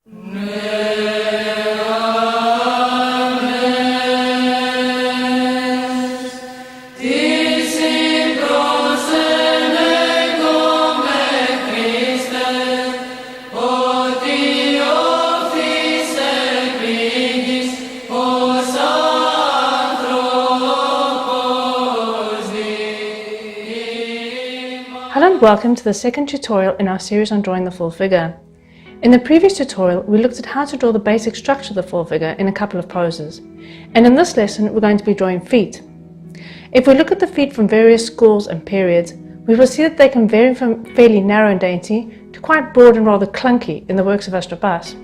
Hello and welcome to the second tutorial in our series on drawing the full figure. In the previous tutorial, we looked at how to draw the basic structure of the full figure in a couple of poses. And in this lesson, we're going to be drawing feet. If we look at the feet from various schools and periods, we will see that they can vary from fairly narrow and dainty to quite broad and rather clunky in the works of Astropas.